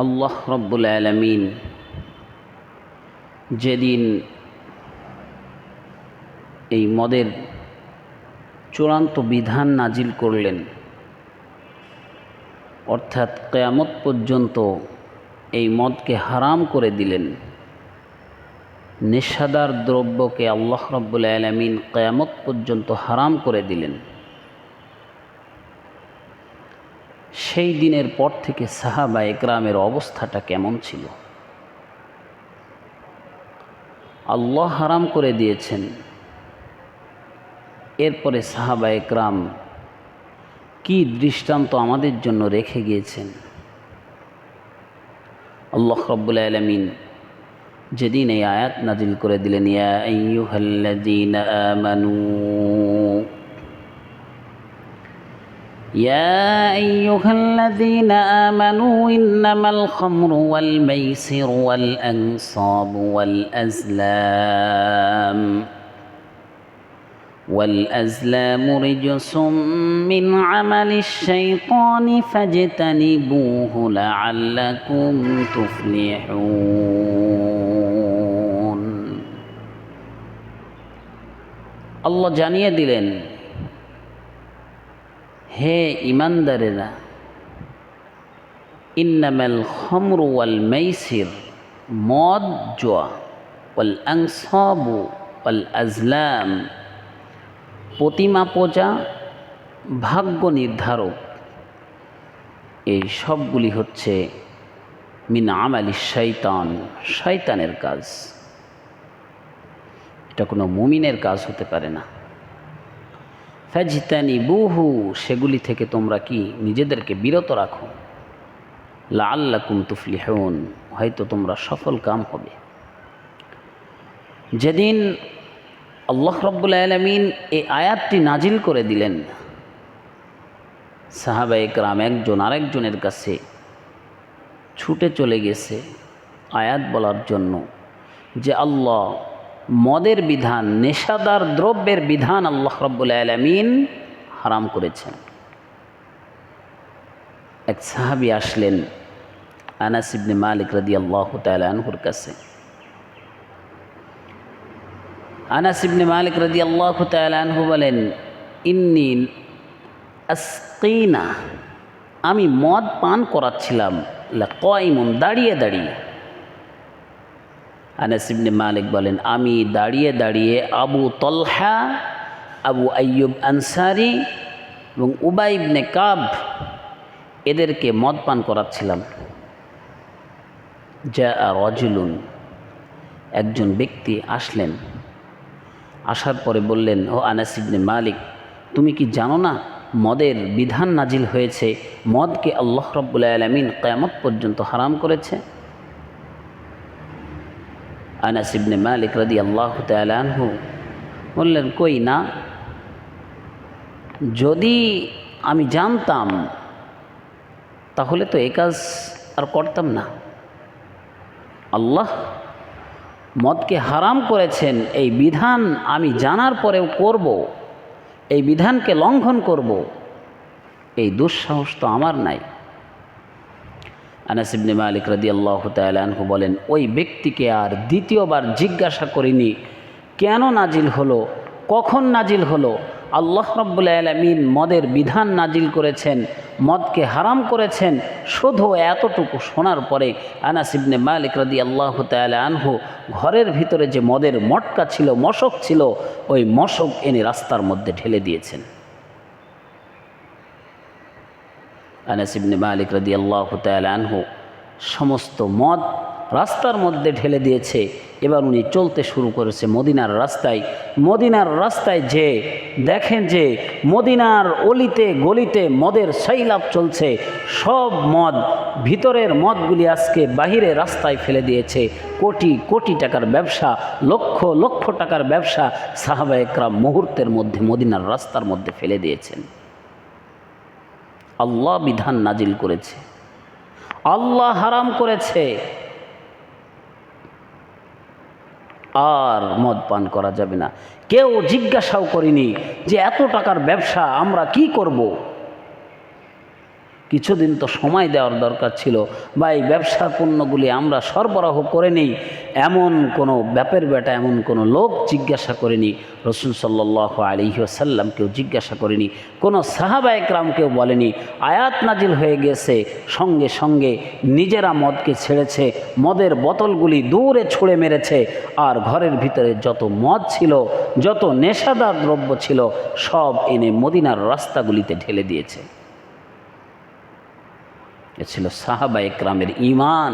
আল্লাহ রব্বুল আলামিন যেদিন এই মদের চূড়ান্ত বিধান নাজিল করলেন, অর্থাৎ কিয়ামত পর্যন্ত এই মদকে হারাম করে দিলেন, নেশাদার দ্রব্যকে আল্লাহ রব্বুল আলামিন কিয়ামত পর্যন্ত হারাম করে দিলেন। সেই দিনের পর থেকে সাহাবা একরামের অবস্থাটা কেমন ছিল? আল্লাহ হারাম করে দিয়েছেন, এরপরে সাহাবা একরাম কি দৃষ্টান্ত আমাদের জন্য রেখে গিয়েছেন। আল্লাহ রাব্বুল আলামিন যেদিন এই আয়াত নাজিল করে দিলেন, ইয়া আইয়ুহাল্লাযীনা আমানু يا أيها الذين آمنوا إنما الخمر والميسر والأنصاب والأزلام رجس من عمل الشيطان فاجتنبوه لعلكم تفلحون। الله জানিয়ে দিলেন, হে ইমানদারেরা, ইন্নামাল খামরু ওয়াল মাইসির, মদ জুয়া, ওয়াল আনসাবু ওয়াল আজলাম, প্রতিমা পূজা, ভাগ্য নির্ধারক, এই সবগুলি হচ্ছে মিন আমালি শয়তান, শয়তানের কাজ। এটা কোনো মুমিনের কাজ হতে পারে না। ফাজতানিবুহু, সেগুলি থেকে তোমরা কি নিজেদেরকে বিরত রাখো। লাআল্লাকুম তুফলিহুন, হয়তো তোমরা সফল কাম হবে। যেদিন আল্লাহ রাব্বুল আলামিন এই আয়াতটি নাজিল করে দিলেন, সাহাবা একরাম একজন আরেকজনের কাছে ছুটে চলে গেছে আয়াত বলার জন্য যে আল্লাহ মদের বিধান, নেশাদার দ্রব্যের বিধান আল্লাহ রাব্বুল আলামিন হারাম করেছেন। এক সাহাবী আসলেন আনাস ইবনে মালিক রাদিয়াল্লাহু তাআলা আনহুর কাছে। আনাস ইবনে মালিক রাদিয়াল্লাহু তাআলা আনহু বলেন, ইন্নী আসকিনা, আমি মদ পান করাচ্ছিলাম, লাকাইমুন, দাঁড়িয়ে দাঁড়িয়ে। আনাস ইবনে মালিক বলেন, আমি দাঁড়িয়ে দাঁড়িয়ে আবু তলহা, আবু আইয়ুব আনসারি এবং উবাই ইবনে কাব, এদেরকে মদ পান করাচ্ছিলাম। যা রাজুলুন, একজন ব্যক্তি আসলেন, আসার পরে বললেন, ও আনাস ইবনে মালিক, তুমি কি জানো না মদের বিধান নাজিল হয়েছে, মদকে আল্লাহ রাব্বুল আলামিন কিয়ামত পর্যন্ত হারাম করেছে? আনাস ইবনে মালিক রাদিয়াল্লাহু তাআলা আনহু বললেন, কই না, যদি আমি জানতাম তাহলে তো এই কাজ আর করতাম না। আল্লাহ মদকে হারাম করেছেন, এই বিধান আমি জানার পরেও করব, এই বিধানকে লঙ্ঘন করব, এই দুঃসাহস তো আমার নাই। আনাস ইবনে মালিক রাদিয়াল্লাহু তাআলা আনহু বলেন, ওই ব্যক্তিকে আর দ্বিতীয়বার জিজ্ঞাসা করিনি কেন নাজিল হলো, কখন নাজিল হলো। আল্লাহ রাব্বুল আলামিন মদের বিধান নাজিল করেছেন, মদকে হারাম করেছেন, শুধু এতটুকু শোনার পরে আনাস ইবনে মালিক রাদিয়াল্লাহু তাআলা আনহু ঘরের ভিতরে যে মদের মটকা ছিল, মশক ছিল, ওই মশক এনে রাস্তার মধ্যে ঢেলে দিয়েছেন। আনাস ইবনে মালিক রাদিয়াল্লাহু তাআলা আনহু সমস্ত মদ রাস্তার মধ্যে ঢেলে দিয়েছে। এবার উনি চলতে শুরু করেছে মদিনার রাস্তায়। মদিনার রাস্তায় যে দেখেন যে মদিনার অলিতে গলিতে মদের সৈলাব চলছে, সব মদ, ভিতরের মদগুলি আজকে বাহিরে রাস্তায় ফেলে দিয়েছে। কোটি কোটি টাকার ব্যবসা, লক্ষ লক্ষ টাকার ব্যবসা সাহাবা একরাম মুহূর্তের মধ্যে মদিনার রাস্তার মধ্যে ফেলে দিয়েছেন। আল্লাহ বিধান নাজিল করেছে, আল্লাহ হারাম করেছে, আর মদ পান করা যাবে না। কেউ জিজ্ঞাসাও করেনি যে এত টাকার ব্যবসা আমরা কি করব। কিছুদিন তো সময় দেওয়ার দরকার ছিল, বা এই ব্যবসার পণ্যগুলি আমরা সরবরাহ করে নিই, এমন কোনো ব্যাপের বেটা এমন কোনো লোক জিজ্ঞাসা করেনি। রসুল সাল্লাল্লাহু আলাইহি ওয়াসাল্লাম কেউ জিজ্ঞাসা করেনি, কোনো সাহাবা একরাম কেউ বলেনি। আয়াত নাজিল হয়ে গেছে, সঙ্গে সঙ্গে নিজেরা মদকে ছেড়েছে, মদের বোতলগুলি দূরে ছুঁড়ে মেরেছে, আর ঘরের ভিতরে যত মদ ছিল, যত নেশাদার দ্রব্য ছিল, সব এনে মদিনার রাস্তাগুলিতে ঢেলে দিয়েছে। এ ছিল সাহাবা একরামের ঈমান।